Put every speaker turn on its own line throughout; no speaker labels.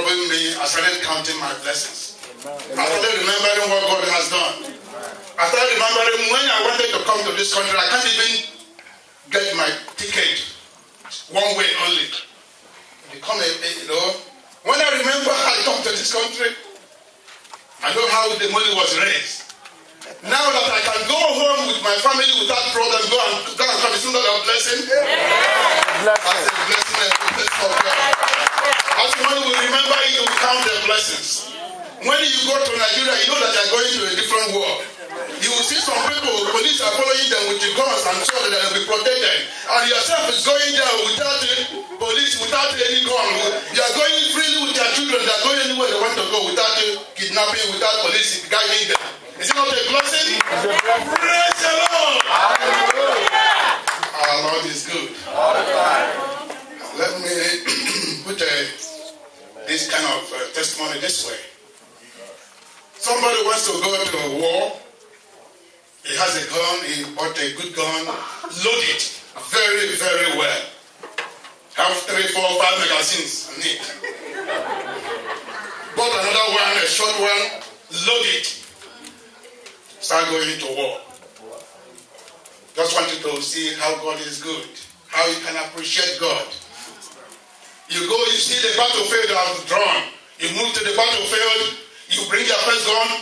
following me, I started counting my blessings. I started remembering what God has done. I started remembering when I wanted to come to this country, I can't even get my ticket one way only. When I remember I come to this country, I know how the money was raised. Now that I can go home with my family without problem, go and come, isn't that a blessing? That's a blessing and a blessing of God. As one will remember it, you will count the blessings. When you go to Nigeria, you know that you are going to a different world. You will see some people, police are following them with the guns and so that they will be protected. And yourself is going there without police, without any gun. You are going freely with your children. They are going anywhere they want to go without kidnapping, without police guiding them. Is it not a blessing? Praise the Lord! Our Lord is good. Let me put this kind of testimony this way. Somebody wants to go to a war. He has a gun. He bought a good gun. Load it very, very well. Have 3, 4, 5 magazines on it. Bought another one, a short one. Load it. Start going to war. Just wanted to see how God is good. How you can appreciate God. You go, you see the battlefield has drawn. You move to the battlefield. You bring your first gun.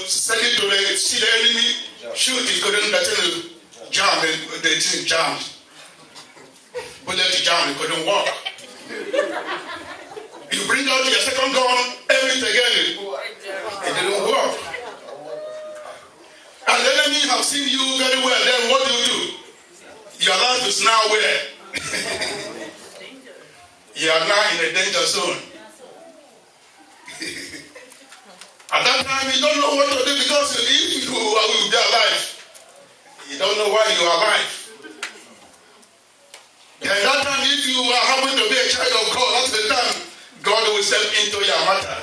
Send it to see the enemy. Shoot it. Couldn't jam. The thing jammed. Bullet jammed. It couldn't work. You bring out your second gun. Aim it again. It didn't work. And the enemy have seen you very well. Then what do? Your life is now where? You are now in a danger zone. At that time, you don't know what to do because if you will be alive, you don't know why you are alive. And at that time, if you happen to be a child of God, that's the time God will step into your matter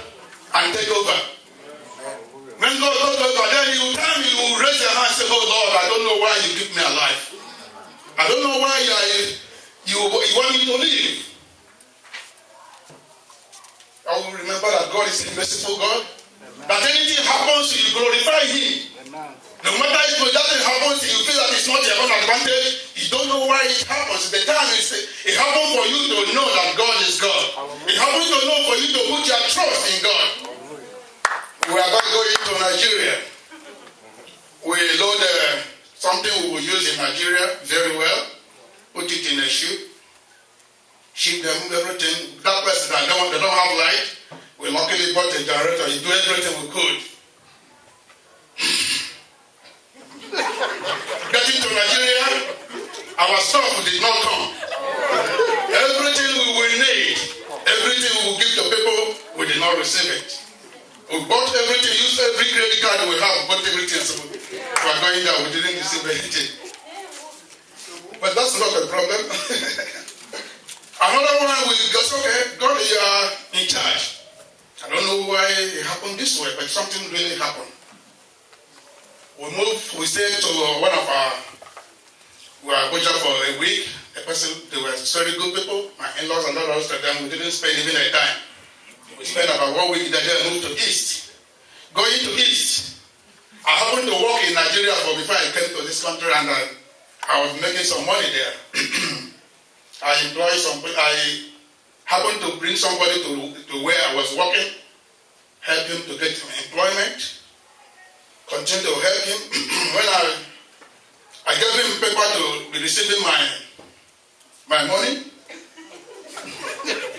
and take over. When God goes over, then you will raise your hand and say, oh Lord, I don't know why you keep me alive. I don't know why you want me to live. I will remember that God is a merciful God. That anything happens, you glorify Him. No matter if nothing happens, you feel that it's not your own advantage. You don't know why it happens. The time it happens for you to know that God is God. It happens to know for you to put your trust in God. We are going to go into Nigeria. We load something we will use in Nigeria very well. Put it in a ship. Ship them everything. That person that they don't have light. We luckily bought a generator. You do everything we could. Getting to Nigeria, our stuff did not come. Everything we will need, everything we will give to people, we did not receive it. We bought everything, used every credit card we have, bought everything. So we are going there, we didn't receive anything. But that's not a problem. Another one, we go, okay, God, you are in charge. I don't know why it happened this way, but something really happened. We stayed to one of we were Abuja for a week. The person, they were very good people. My in-laws and all those of them, we didn't spend even a dime. We spent about 1 week there, then moved to East. Going to East, I happened to work in Nigeria before I came to this country, and I was making some money there. I happened to bring somebody to where I was working, help him to get employment, continue to help him. When I gave him paper to be receiving my money,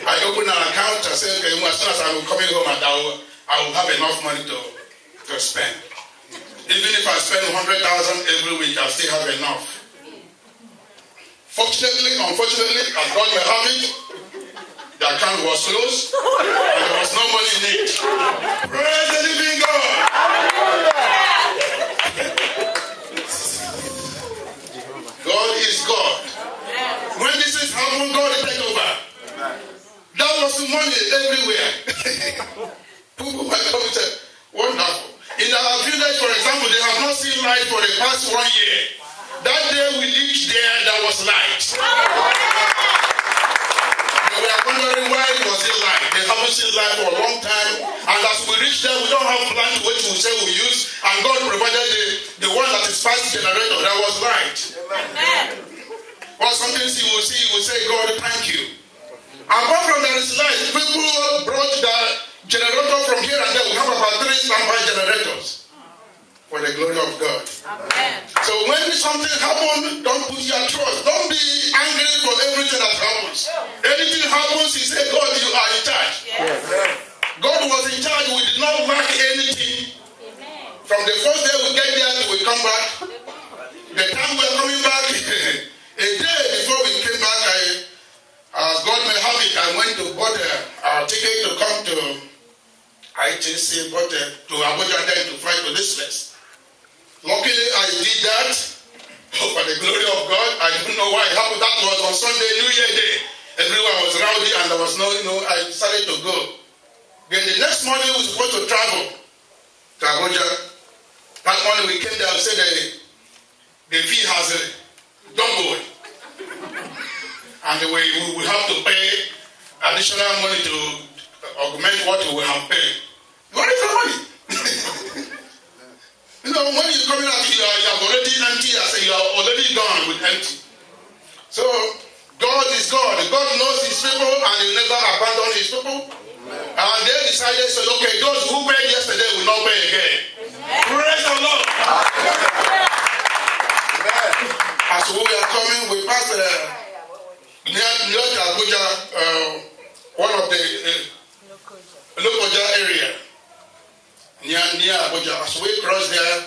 I opened an account. I said, okay, as soon as I'm coming home, I will have enough money to spend. Even if I spend 100,000 every week, I'll still have enough. Fortunately, unfortunately, as God may have it, the account was closed and there was no money in it. Praise the living God! God is God. When this is happening, God will take over. That was money everywhere. People might come and say, wonderful. In our village, for example, they have not seen light for the past 1 year. That day we reached there was light. They were wondering why was it light. They have haven't seen light for a long time. And as we reach there, we don't have plan to which we say we use. And God provided the one that is fast generator. That was light. Amen. Well, something you will see, you will say, God, thank you. Apart from there is light, people brought the generator from here and there. We have about 3 standby generators for the glory of God. Amen. So when something happens, don't put your trust. Don't be angry for everything that happens. Anything happens, you say, God, you are in charge. Yes. God was in charge. We did not lack anything. Amen. From the first day we get there till we come back. The time we are coming back, a day before we came back, as God may have it, I went to bought our ticket to come to ITC, but to Abuja then to fly to this place. Luckily, I did that for the glory of God. I don't know why it happened. That was on Sunday, New Year Day. Everyone was rowdy and there was no, I decided to go. Then the next morning, we were supposed to travel to Abuja. That morning, we came there and said the fee has doubled. And we have to pay additional money to augment what we have paid. What is the money? When you're coming out, you are already empty. I say you are already gone with empty. So God is God. God knows his people and he will never abandon his people. And they decided, so okay, those who paid yesterday will not pay again. Praise the Lord. As we are coming, we passed near Abuja, one of the Lokoja area. Near Abuja. As we crossed there,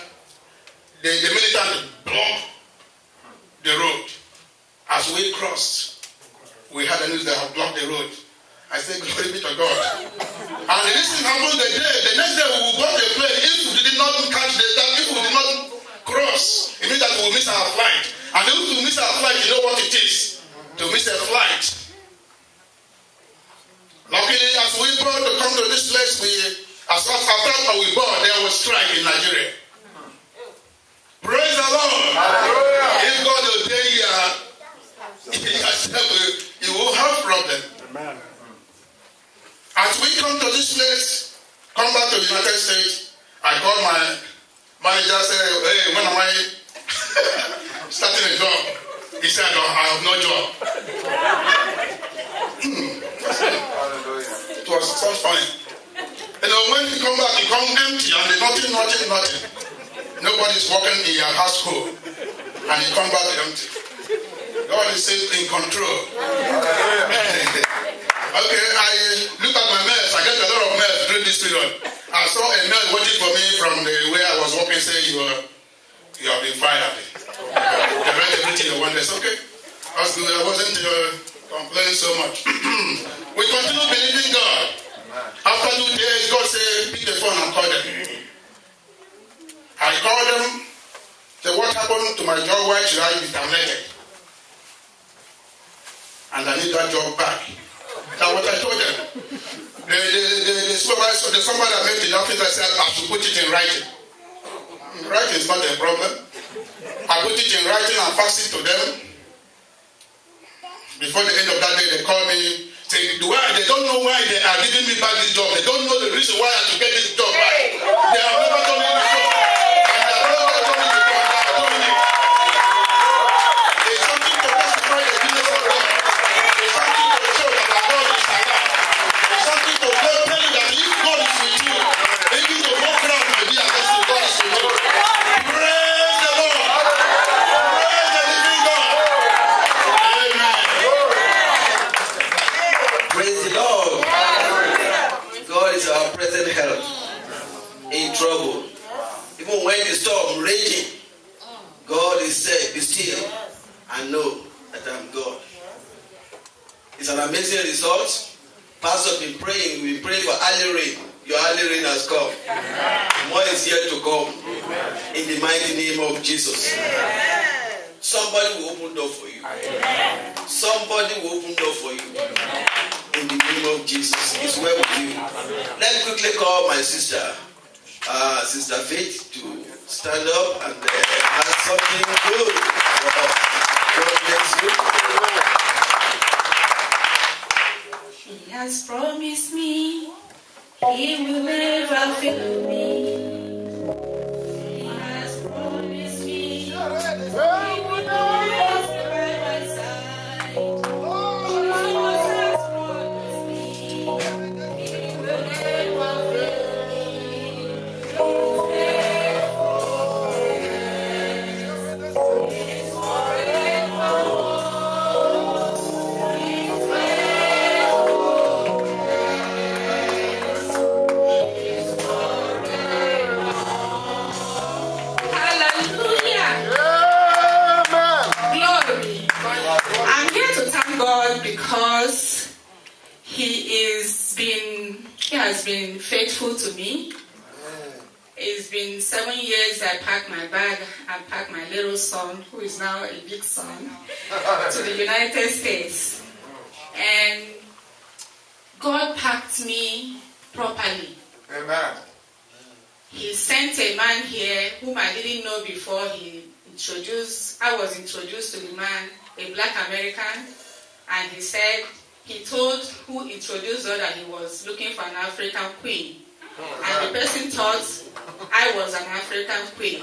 the militants blocked the road. As we crossed, we had the news that have blocked the road. I said, glory be to God. And this thing happened the next day we got a plane. If we did not catch if we did not cross, it means that we will miss our flight. And if we miss our flight, you know what it is to miss a flight. Luckily, as we brought to come to this place, after we bought, there was strike in Nigeria. Praise the Lord. Hallelujah. If God will tell you, you will have problem. Amen. As we come to this place, come back to the United States, I called my manager, said, hey, when am I starting a job? He said, I have no job. It was so funny. When you come back, you come empty and nothing. Nobody's working in your household. And you come back empty. God is still in control. Okay, I look at my mails. I get a lot of mails during this period. I saw a mail waiting for me from the way I was working, saying you have been fired. They read everything in one day. Okay. That's good. I wasn't complaining so much. We continue believing God. After 2 days, God said, pick the phone and call them. I called them. Said, what happened to my job? Why should I be terminated? And I need that job back. That's what I told them. The supervisor, the somebody that made the office, I said, I should put it in writing. Writing is not a problem. I put it in writing and fax it to them. Before the end of that day, they call me. They don't know why they are giving me back this job. They don't know the reason why I have to get this job back. They have never told me before. And they have never told me before. And they are doing it. There's something to testify the goodness of God. There's something to show that our God is alive. There's something to tell you that if God is with you, even the whole crowd may be against you, God is with you. Praise the Lord. Praise the living God. Amen.
Praise the Lord. God is our present help in trouble. Even when the storm raging, God is said, be still and know that I'm God. It's an amazing result. Pastor been praying. We've been praying for early rain. Your early rain has come. More is yet to come. In the mighty name of Jesus. Somebody will open door for you. Somebody will open door for you. In the name of Jesus. It's well with you. Let me quickly call my sister, Sister Faith, to stand up and have something good for us. God bless you.
He has promised me He will never fail me. He has promised me. He will always be by my side. Jesus has promised me. He will never fail me. He's faithful. He's forevermore. He's Hallelujah. Glory. I'm here to thank God because He has been faithful to me. It's been 7 years I packed my bag and packed my little son, who is now a big son, to the United States. And God packed me properly.
Amen.
He sent a man here whom I didn't know before. I was introduced to the man, a black American, and he told who introduced her that he was looking for an African queen. And the person thought I was an African queen.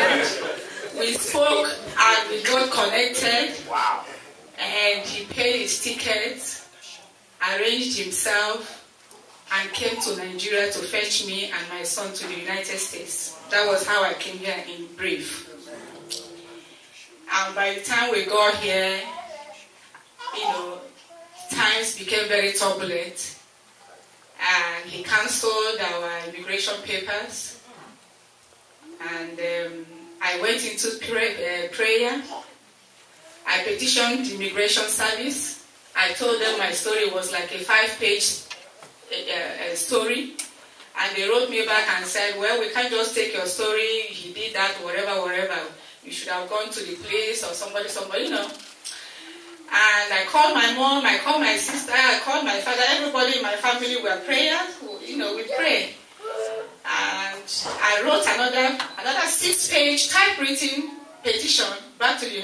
And we spoke and we got connected.
Wow.
And he paid his ticket, arranged himself, and came to Nigeria to fetch me and my son to the United States. That was how I came here in brief. And by the time we got here, times became very turbulent. And he cancelled our immigration papers. And I went into prayer. I petitioned the immigration service. I told them my story was like a 5-page story. And they wrote me back and said, well, we can't just take your story. He did that, whatever. You should have gone to the police or somebody. And I called my mom, I called my sister, I called my father. Everybody in my family were prayers. We prayed. And I wrote another 6-page typewritten petition back to the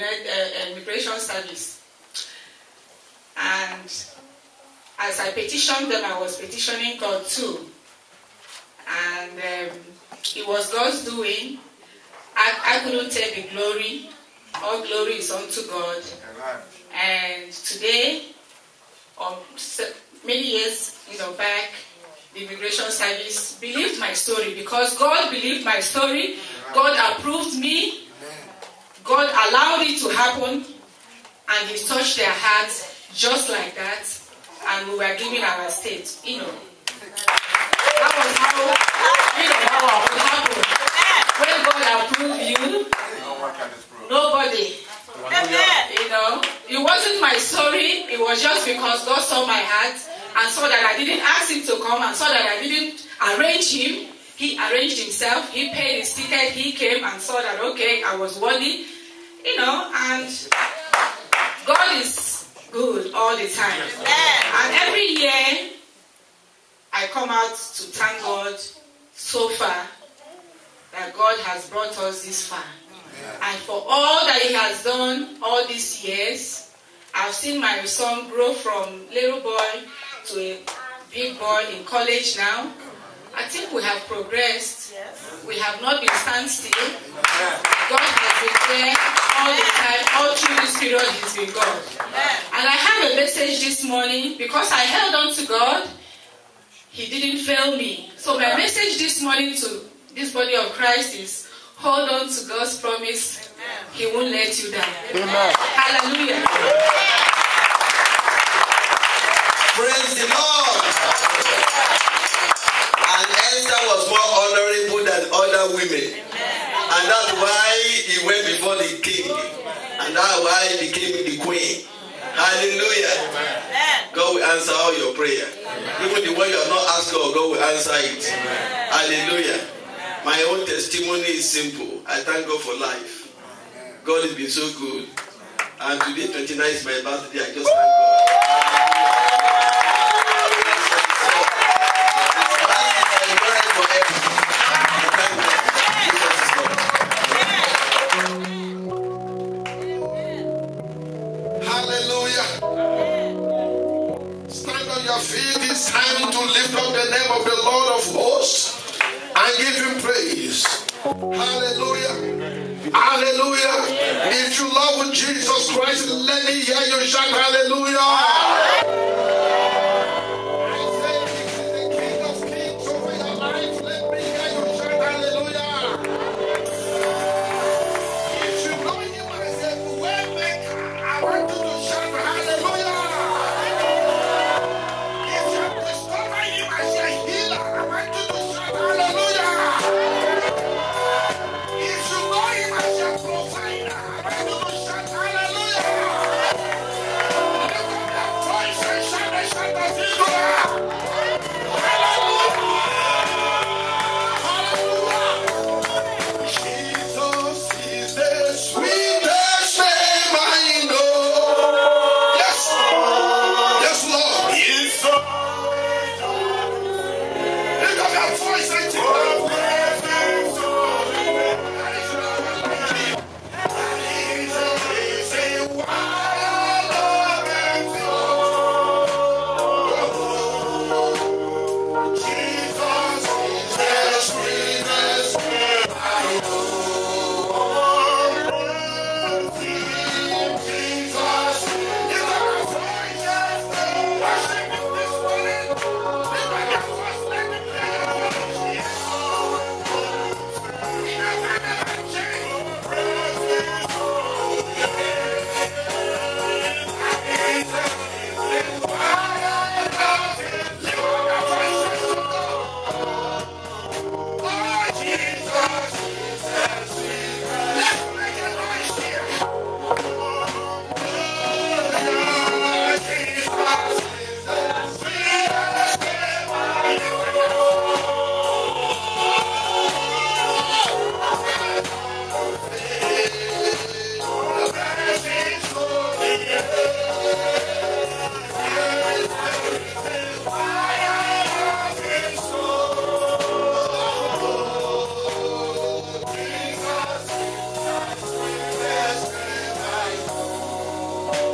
immigration service. And as I petitioned them, I was petitioning God too. And it was God's doing. I couldn't take the glory. All glory is unto God.
Amen.
And today, many years back, the immigration service believed my story because God believed my story. God approved me. God allowed it to happen, and He touched their hearts just like that, and we were given our state. That was how it happened. When God approved you, nobody. It wasn't my story. It was just because God saw my heart and saw that I didn't ask Him to come and saw that I didn't arrange Him. He arranged Himself. He paid His ticket. He came and saw that, okay, I was worthy. And God is good all the time. And every year, I come out to thank God so far that God has brought us this far. And for all that He has done all these years, I've seen my son grow from little boy to a big boy in college now. I think we have progressed. We have not been standstill. God has been there all the time. All through this period, He's been God. And I have a message this morning because I held on to God. He didn't fail me. So my message this morning to this body of Christ is, hold on to God's promise. He won't let you down.
Amen.
Hallelujah.
Praise the Lord. And Esther was more honorable than other women. And that's why he went before the king. And that's why he became the queen. Hallelujah. God will answer all your prayer. Even the one you have not asked God, God will answer it. Hallelujah. My own testimony is simple. I thank God for life. God has been so good. And today, 29 is my birthday. I just thank God.
Hallelujah. Hallelujah. Hallelujah. If you love Jesus Christ, let me hear you shout hallelujah. I say, if he's the King of Kings over your life, let me hear you shout hallelujah. If you know him as a way maker, I want you to shout hallelujah. If you discover him as a healer, I want you to shout hallelujah. If you know him as your provider, I want you to shout hallelujah. Lift up your voice and shout the shout of victory. Hallelujah. Hallelujah. Jesus is the sweetest name I know. Yes. Yes, Lord. He's so. Lift up your voice and sing the praises of him. There is no one like him. He's a wild loving soul. Jesus is the sweetest name I know. Jesus, lift up your voices, worship him this morning. Lift up your voice, let me hear your voice. He never changed.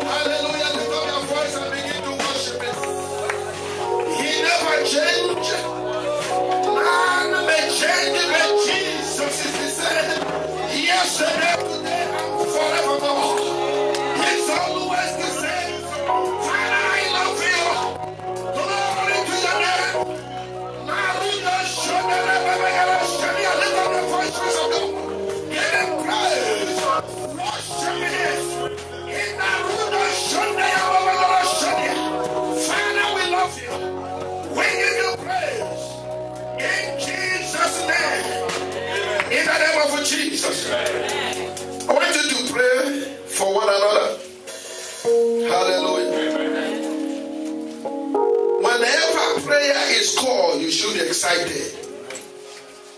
Hallelujah, lift up your voice and begin to worship him. He never changed. None may change, but Jesus is the same. Yesterday, today, and forevermore. He's always the same. Father, I love you. Glory to your name. Maria, lift up your voices of God. Give him praise. Worship him. In the Father, we love you. We give you praise. In Jesus' name. In the name of Jesus. I want you to pray for one another. Hallelujah. Whenever prayer is called, you should be excited.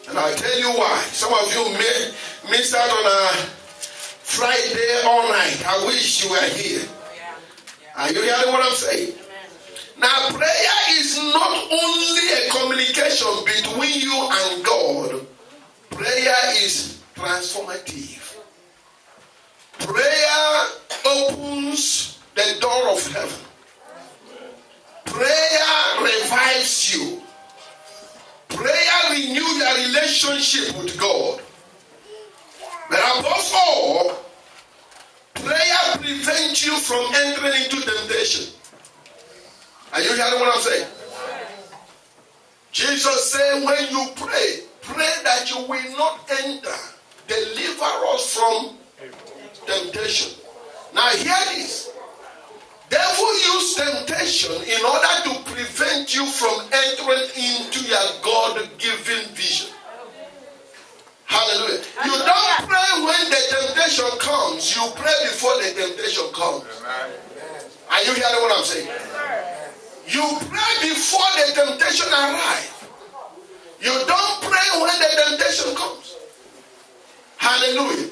And I'll tell you why. Some of you may miss out on a Friday all night. I wish you were here. Are you hearing what I'm saying? Now, prayer is not only a communication between you and God. Prayer is transformative. Prayer opens the door of heaven. Prayer revives you. Prayer renews your relationship with God. But above all, prayer prevents you from entering into temptation. Are you hearing what I'm saying? Jesus said, when you pray, pray that you will not enter. Deliver us from temptation. Now hear this. Devil use temptation in order to prevent you from entering into your God-given vision. Hallelujah. You don't pray when the temptation comes. You pray before the temptation comes. Are you hearing what I'm saying? You pray before the temptation arrives. You don't pray when the temptation comes. Hallelujah.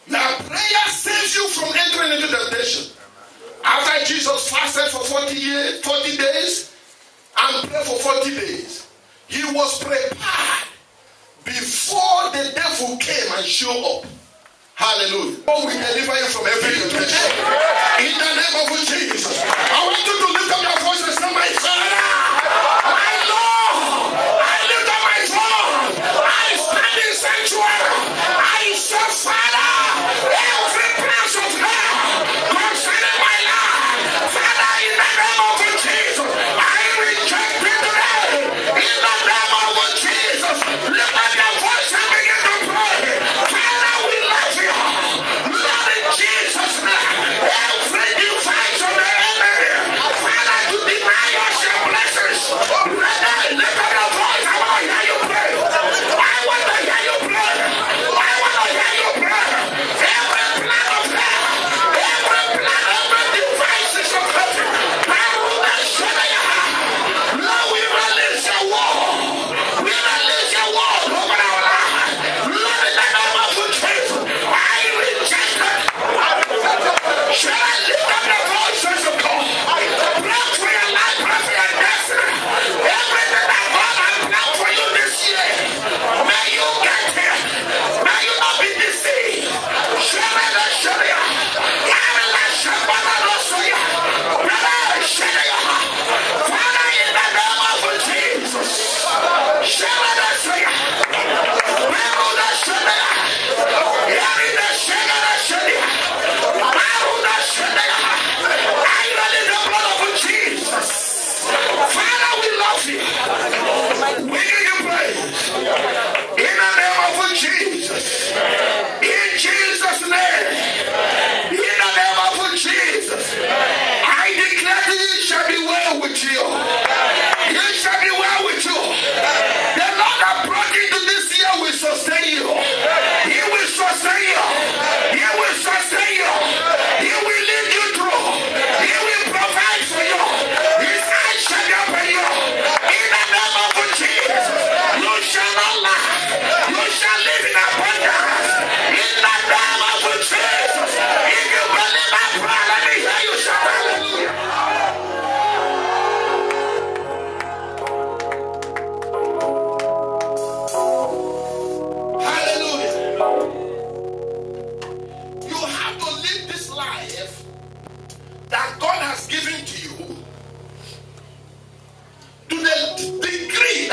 Now prayer saves you from entering into temptation. After Jesus fasted for 40 days and prayed for 40 days, he was prepared before the devil came and showed up. Hallelujah. Oh, we deliver you from every temptation. In the name of Jesus. I want you to lift up your voice and say, my Father, my Lord, I lift up my throne. I stand inside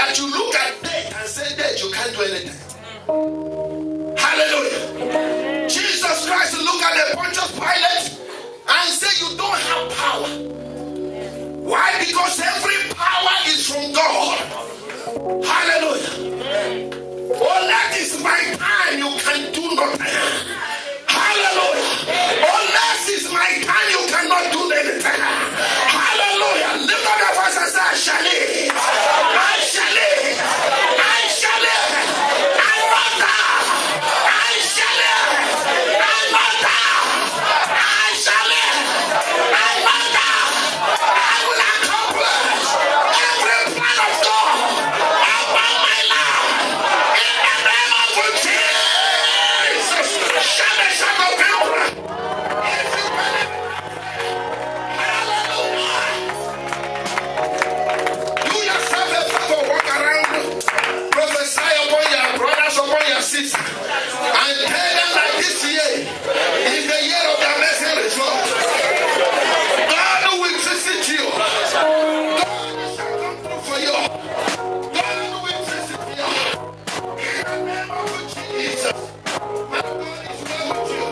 that you look at death and say, death, you can't do anything. Hallelujah. Jesus Christ looked at the Pontius Pilate and said, you don't have power. Why? Because every power is from God. Hallelujah. Oh, that is my time. You can do nothing. Hallelujah. Unless it's my time, you cannot do anything. Hallelujah. Lift up your voice and say, I shall live. I shall live. I shall live. I will die. I shall live. I will die. I shall live. I will die. I will accomplish every plan of God about my life. In the name of Jesus. Shout the shout of power. If you believe it. Hallelujah. You yourself a father walk around, prophesy upon your brothers, upon your sisters, and tell them that this year is the year of the blessing result. God will visit you. God shall come through for you. God will visit you. In the name of Jesus. My God is well with you.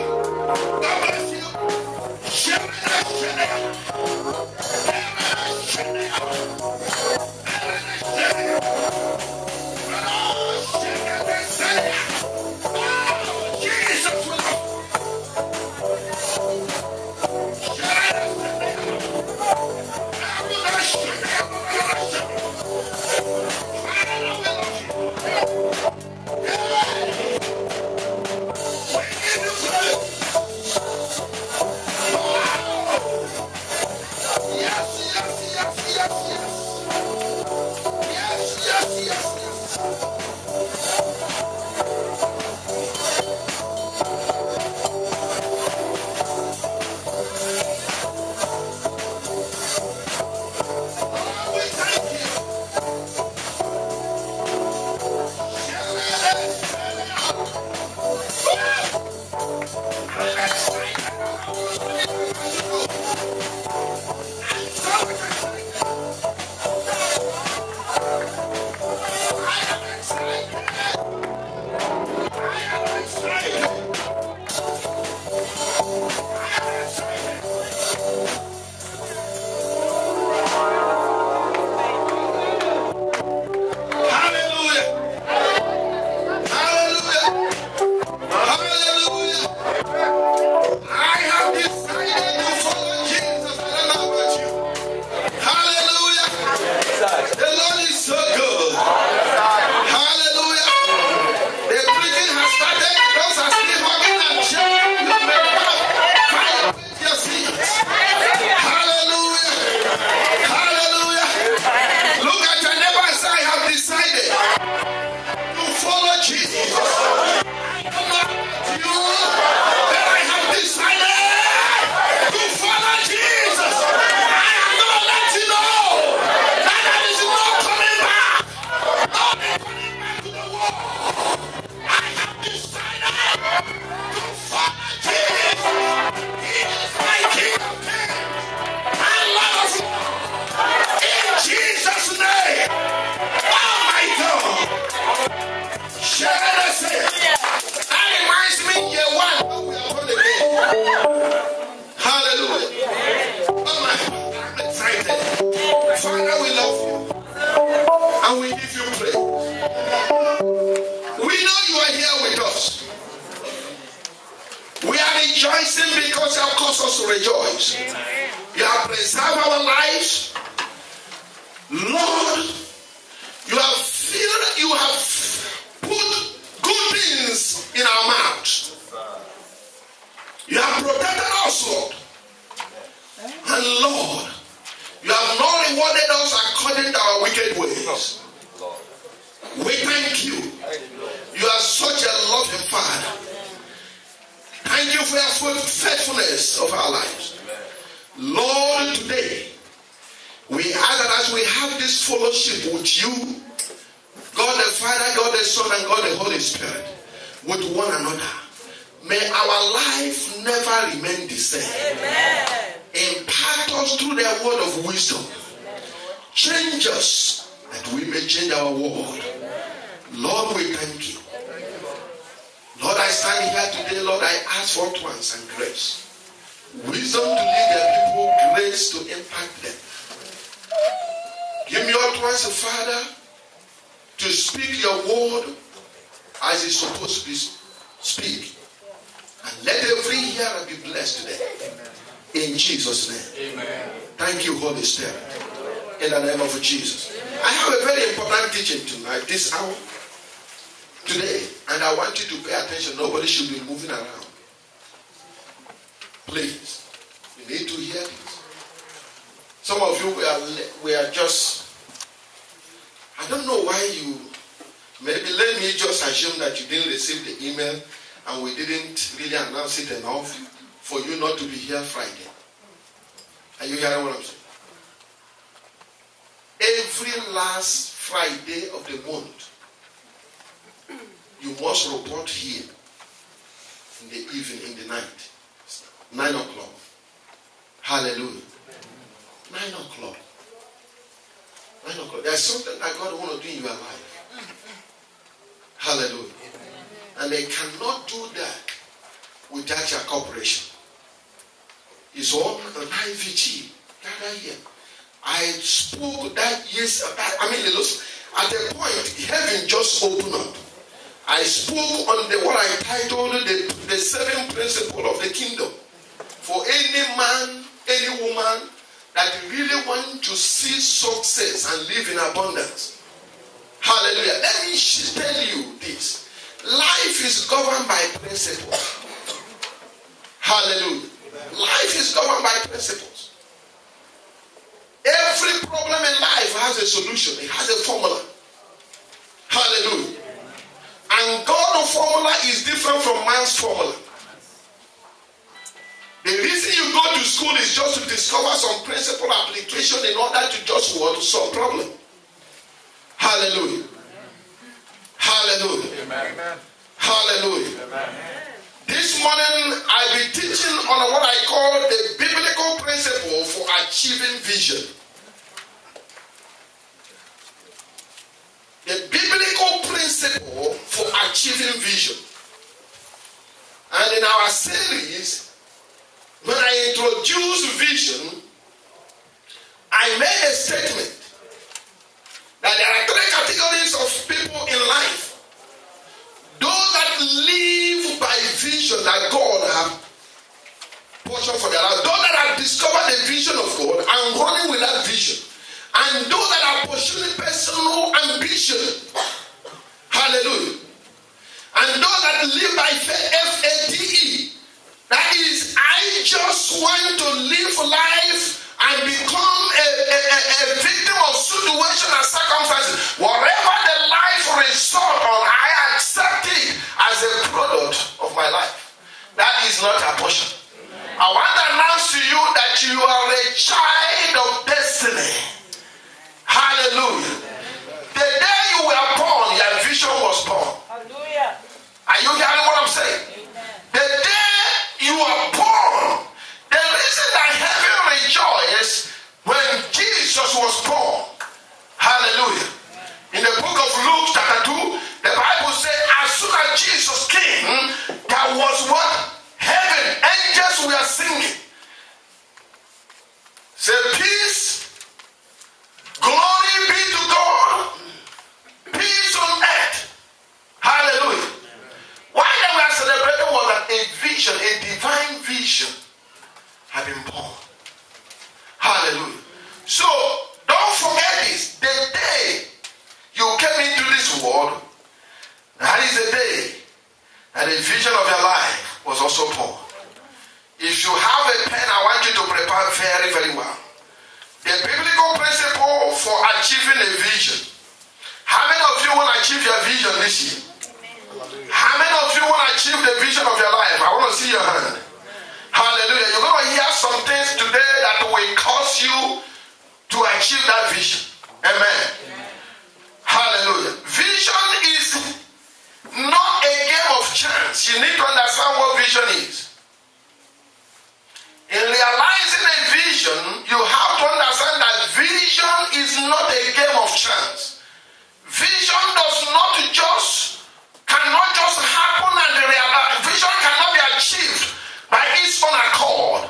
God bless you. Share Jesus will that we may change our world. Lord, we thank you. Lord, I stand here today, Lord, I ask for utterance and grace. Wisdom to lead your people, grace to impact them. Give me utterance, Father, to speak your word as it's supposed to be speak. And let every hearer be blessed today. In Jesus' name. Amen. Thank you, Holy Spirit. In the name of Jesus. I have a very important teaching tonight, this hour, today, and I want you to pay attention. Nobody should be moving around. Please, you need to hear this. Some of you we are just, I don't know why you, maybe let me just assume that you didn't receive the email and we didn't really announce it enough for you not to be here Friday. Are you hearing what I'm saying? Every last Friday of the month, you must report here in the evening, in the night. 9 o'clock. Hallelujah. 9 o'clock. 9 o'clock. There's something that God wants to do in your life. Hallelujah. And they cannot do that without your cooperation. It's all a live vigil. Gather here. I spoke that yes, at a point, heaven just opened up. I spoke on what I titled the 7 principles of the kingdom. For any man, any woman that really want to see success and live in abundance. Hallelujah. Let me tell you this. Life is governed by principles. Hallelujah. Life is governed by principles. Every problem in life has a solution. It has a formula. Hallelujah. And God's formula is different from man's formula. The reason you go to school is just to discover some principle application in order to just solve problem. Hallelujah. Hallelujah. Amen. Hallelujah. Amen. This morning I'll be teaching on what I call the biblical principle for achieving vision. The biblical principle for achieving vision. And in our series, when I introduced vision, I made a statement that there are 3 categories of people in life. Those that live by vision that God has portioned for their life. Those that have discovered the vision of God and running with that vision. And those that are pursuing personal ambition. Hallelujah. And those that live by FATE. That is, I just want to live life and become a victim of situation and circumstances. Whatever the life result on, I accept it as a product of my life. That is not a portion. I want to announce to you that you are a child of destiny. Hallelujah. The day you were born, your vision was born. Hallelujah. Are you hearing what I'm saying? The day you are born, the reason that heaven rejoiced when Jesus was born. Hallelujah. In the book of Luke chapter 2, the Bible says as soon as Jesus came, there was what? Heaven. Angels were singing. Say peace. Glory be to God. Peace on earth. Hallelujah. Why they were celebrating was that a vision, a divine vision had been born. Hallelujah. So, don't forget this. The day you came into this world, that is the day that the vision of your life was also born. If you have a pen, I want you to prepare very, very well. The biblical principle for achieving a vision. How many of you want to achieve your vision this year? How many of you want to achieve the vision of your life? I want to see your hand. Hallelujah. You're going to hear some things today that will cause you to achieve that vision. Amen. Hallelujah. Vision is not a game of chance. You need to understand what vision is. In realizing a vision, you have to understand that vision is not a game of chance. Vision cannot just happen and realize. Vision cannot be achieved by its own accord.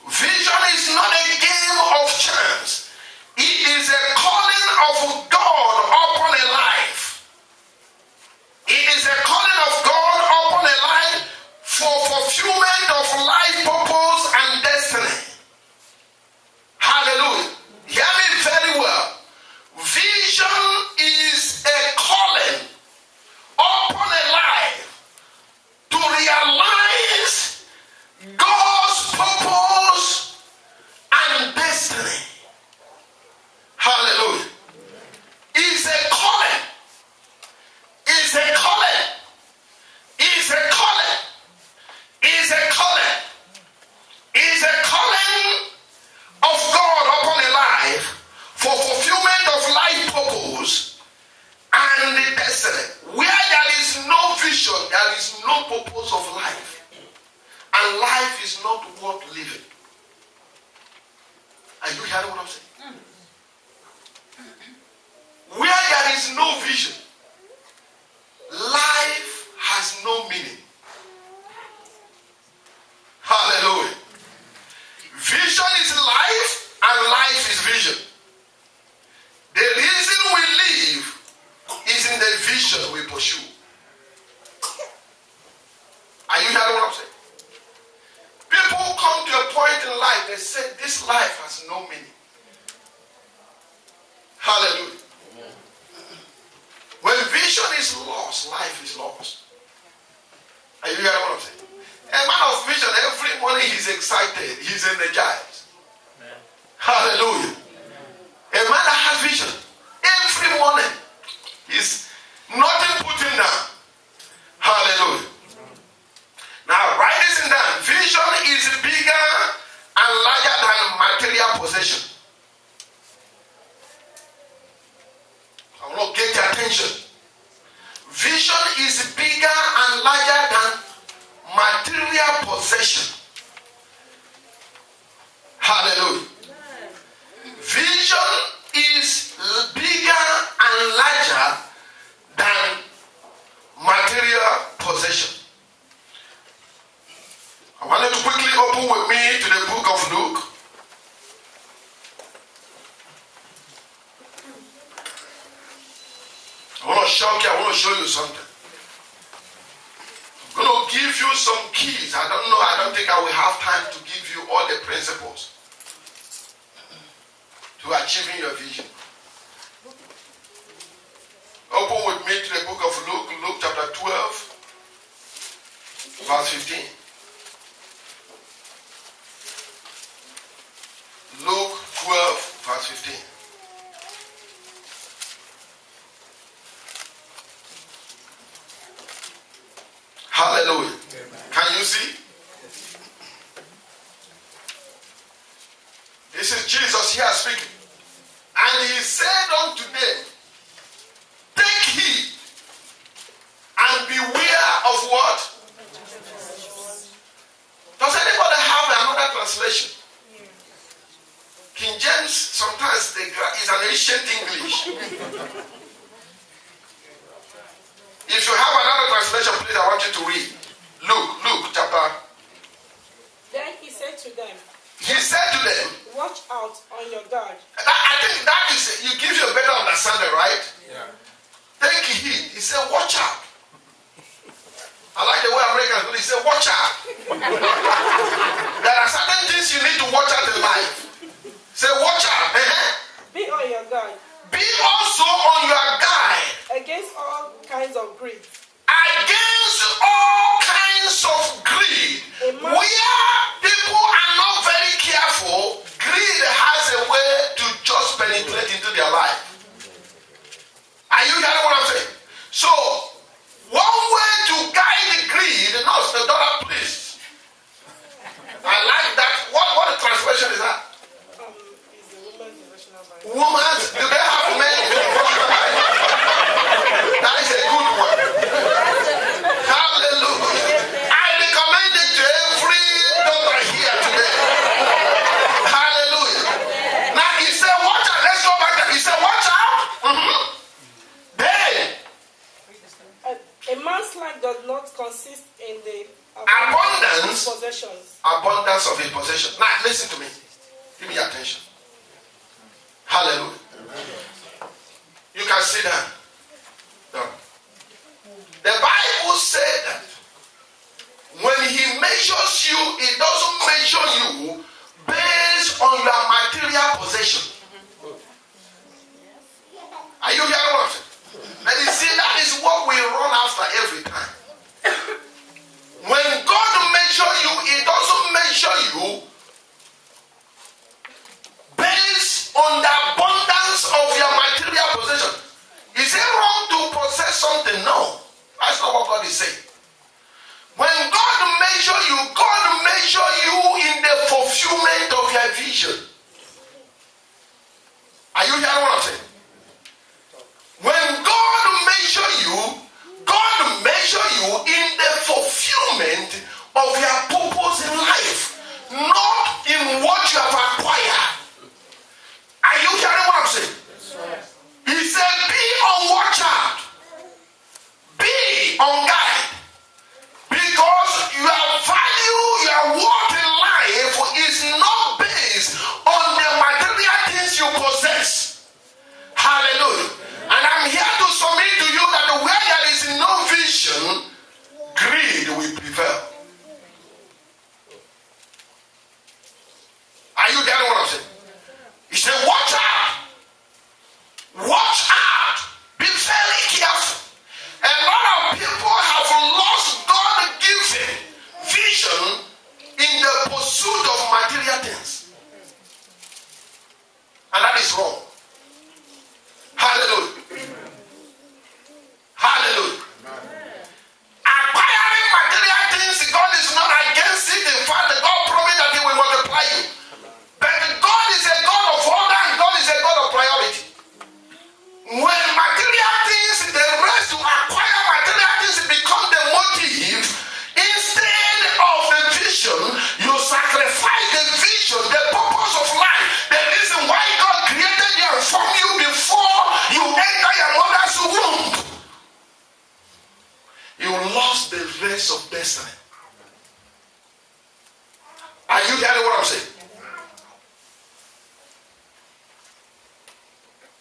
Vision is not a game of chance. It is a calling of God upon a life. It is a calling of God upon a life for fulfillment of life purpose and destiny. Hallelujah. Hear me very well. Vision is a calling upon a life to realize God's purpose and destiny. Hallelujah. It's a calling. It's a calling. It's a calling. It's a calling. It's a calling of God upon a life for fulfillment of life purpose and the destiny. Where there is no vision, there is no purpose of life. And life is not worth living. Are you hearing what I'm saying? Where there is no vision, life has no meaning. Hallelujah. Vision is life and life is vision. The reason we live is in the vision we pursue. Are you hearing what I'm saying? People come to a point in life, they say this life has no meaning. Hallelujah. When vision is lost, life is lost. Are you hearing what I'm saying? A man of vision, every morning he's excited, he's energized. Amen. Hallelujah. Amen. A man that has vision, every morning, he's nothing put him down. Hallelujah. Now, write this down. Vision is bigger and larger than material possession. I want to get your attention. Vision is bigger and larger than material possession. Hallelujah. Vision is bigger and larger than material possession. I want you to quickly open with me to the book of Luke. I want to show you something. I'm going to give you some keys. I don't think I will have time to give you all the principles to achieving your vision. Open with me to the book of Luke, Luke chapter 12, verse 15. Luke 12, verse 15. Hallelujah. Can you see? This is Jesus here speaking. And he said unto them, take heed and beware of what? Does anybody have another translation? King James sometimes is an ancient English. If you have another translation, please, I want you to read. Luke chapter.
Then he said to them.
He said to them.
Watch out on your guard.
I think that is, you give you a better understanding, right?
Yeah.
Take heed. He said, watch out. I like the way Americans do it. He said, watch out. There are certain things you need to watch out in life. Say, watch out.
Be on your guard.
Be also on your guard.
Against all kinds of greed.
Against all kinds of greed. Where people are not very careful, greed has a way to just penetrate into their life. Are you hearing what I'm saying? So, one way to guide greed, no, the dollar, please. I like that. What translation is that?
It's a woman's devotional Bible.
Women's, do they have men in the devotional Bible? That is a good one.
consists in the
Abundance.
possessions.
Abundance of his possession. Now listen to me. Give me your attention. Hallelujah. You can sit down. No. The Bible said that when he measures you, he doesn't measure you based on your material possession. Are you hearing what I'm saying? And you see, that is what we run after every time. When God measures you, he doesn't measure you based on the abundance of your material possession. Is it wrong to possess something? No. That's not what God is saying. When God measures you, God measures you in the fulfillment of your vision. Are you hearing what I'm saying? When God measures you, God measures you in the fulfillment of your purpose in life, not in what you have acquired. Are you hearing what I'm saying? He said, be on watch out. Be on guard. Because your value, your worth in life is not based on the material things you possess. Hallelujah. And I'm here to submit to you that where there is no vision, greed will prevail. Are you getting what I'm saying? He said, watch out. Watch out. Be very careful. A lot of people have lost God-given vision in the pursuit of material things. And that is wrong. Hallelujah. Hallelujah. Acquiring material things, God is not against it. In fact, God promised that he will multiply you. But God is a God of order and God is a God of priority. When material things, the rest to acquire material things become the motive instead of the vision, you sacrifice the vision, the purpose of life, the reason why God created you and formed you before you enter your mother's womb. You lost the rest of destiny. Are you hearing what I'm saying?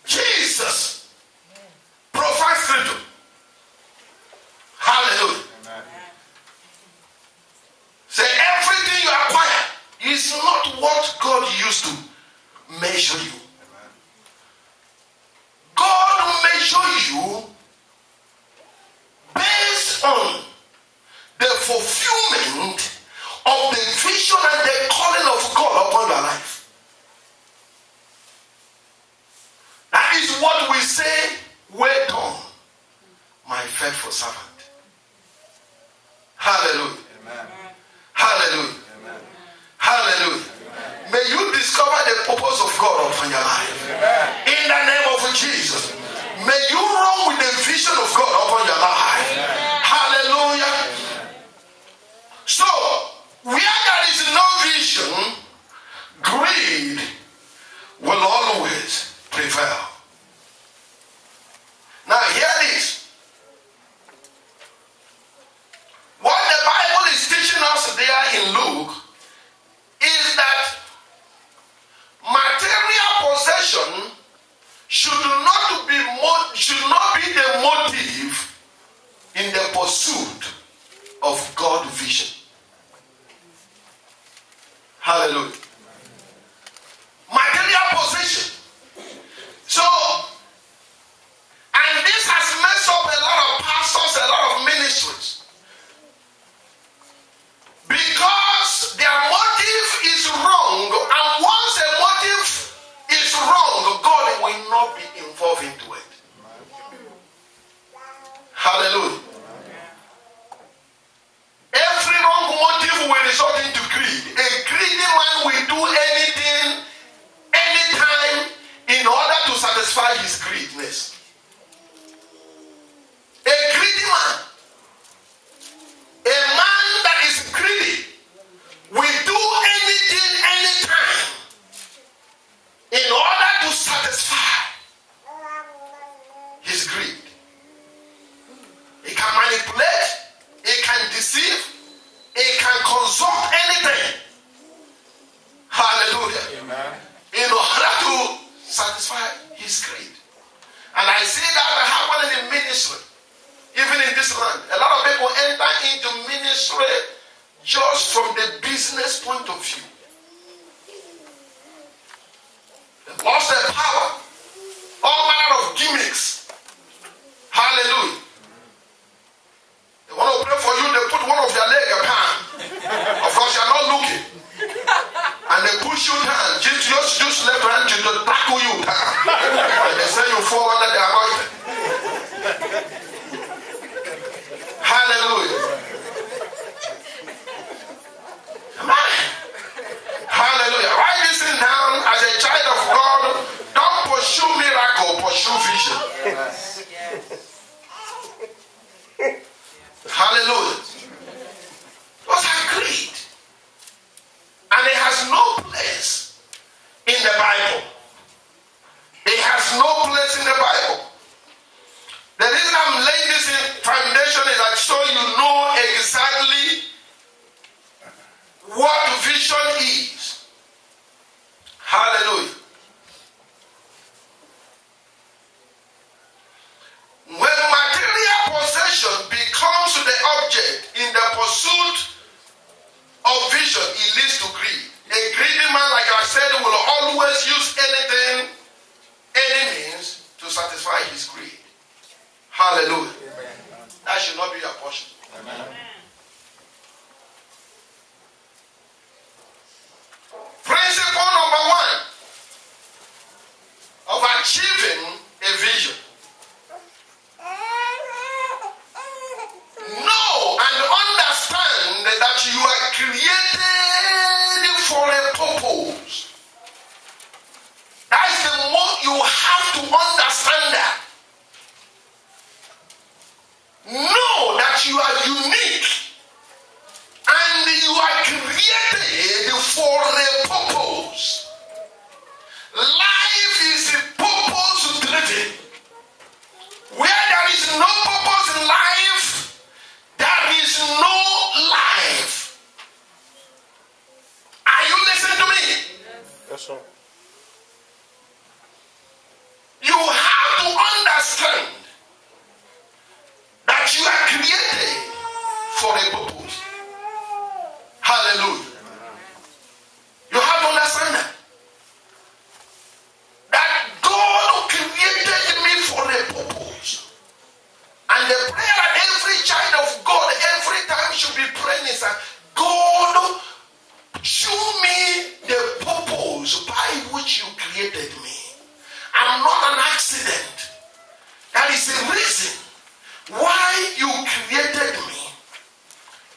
Jesus provides freedom. Hallelujah. Say everything you acquire is not what God used to measure you. God measures you based on the fulfillment of the vision and the calling of God upon your life. That is what we say, well done, my faithful servant. Hallelujah. Amen. Hallelujah. Amen. Hallelujah. Amen. May you discover the purpose of God upon your life. Amen. In the name of Jesus. Amen. May you run with the vision of God upon your life. Amen. Hallelujah. Amen. So, where there is no vision, greed will always prevail. Now hear this. What the Bible is teaching us there in Luke is that material possession should not be the motive in the pursuit of God's vision. Hallelujah. Material possession. So, and this has messed up a lot of pastors, a lot of ministries. Because their motive is wrong, and once a motive is wrong, God will not be involved into it. Hallelujah. Every wrong motive will result into greed. A greedy man will deceive, he can consult anything. Hallelujah. Amen. In order to satisfy his greed. And I see that happening in ministry. Even in this land. A lot of people enter into ministry just from the business point of view. They lost their power. All manner of gimmicks. Hallelujah. They want to pray for you, they put one of your leg upon. Of course, you are not looking. And they push you down. Just left hand to tackle you down. And they say you fall under the anointing. Hallelujah. Hallelujah. Write this thing down as a child of God. Don't pursue miracle, pursue vision. Hallelujah. Those are greed. And it has no place in the Bible. It has no place in the Bible. The reason I'm laying this foundation is that so you know exactly what vision is. Hallelujah. When material possession becomes the object in the pursuit of vision, it leads to greed. A greedy man, like I said, will always use anything, any means to satisfy his greed. Hallelujah. Amen. That should not be your portion. Amen. Principle number 1 of achieving a vision. Know and understand that you are created for a purpose. That is the more you have to understand that. Know that you are unique and you are created for a purpose. Life is purpose driven. Where there is no purpose in life, there is no life. Are you listening to me?
Yes, sir.
You have to understand that you are created for a purpose. Hallelujah. You have to understand that. That God created me for a purpose. And the prayer that every child of God every time should be praying is that God, show me the purpose by which you created me. I'm not an accident. That is a reason why you created me.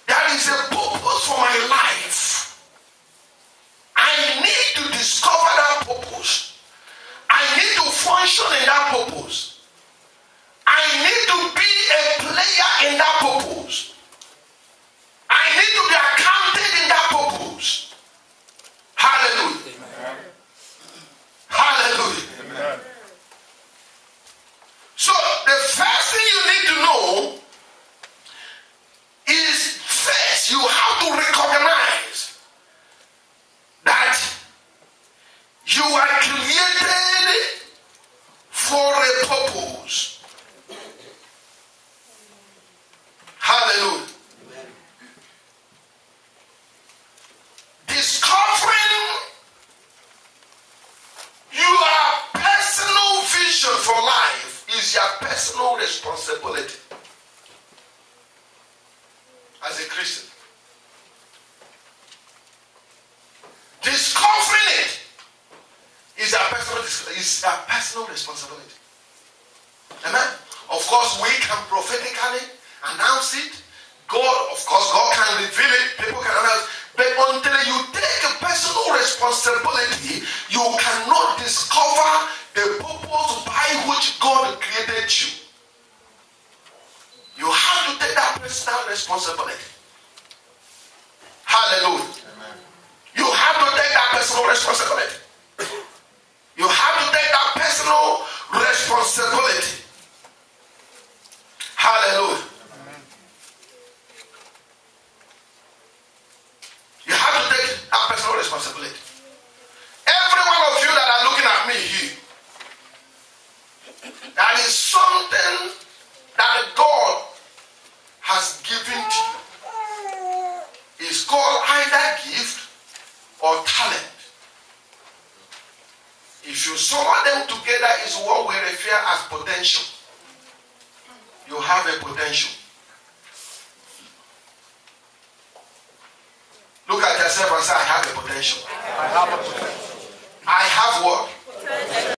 There is a purpose for my life. I need to discover that purpose. I need to function in that purpose. I need to be a player in that purpose. I need to be accounted in that purpose. Hallelujah. Amen. Hallelujah. Amen. So the first thing you need to know is first you have to recognize that you are created for a purpose. Hallelujah. Amen. Discovering your personal vision for life is your personal responsibility as a Christian. Discovering it is a personal responsibility. Amen. Of course, we can prophetically announce it. God can reveal it. People can announce. But until you take a personal responsibility, you cannot discover the purpose by which God created you. You have to take that personal responsibility. Hallelujah. Amen. You have to take that personal responsibility. You have to take that personal responsibility. Hallelujah. Amen. That is something that God has given to you. It's called either gift or talent. If you sum them together, is what we refer as potential. You have a potential. Look at yourself and say, I have a potential. I have a potential. I have what?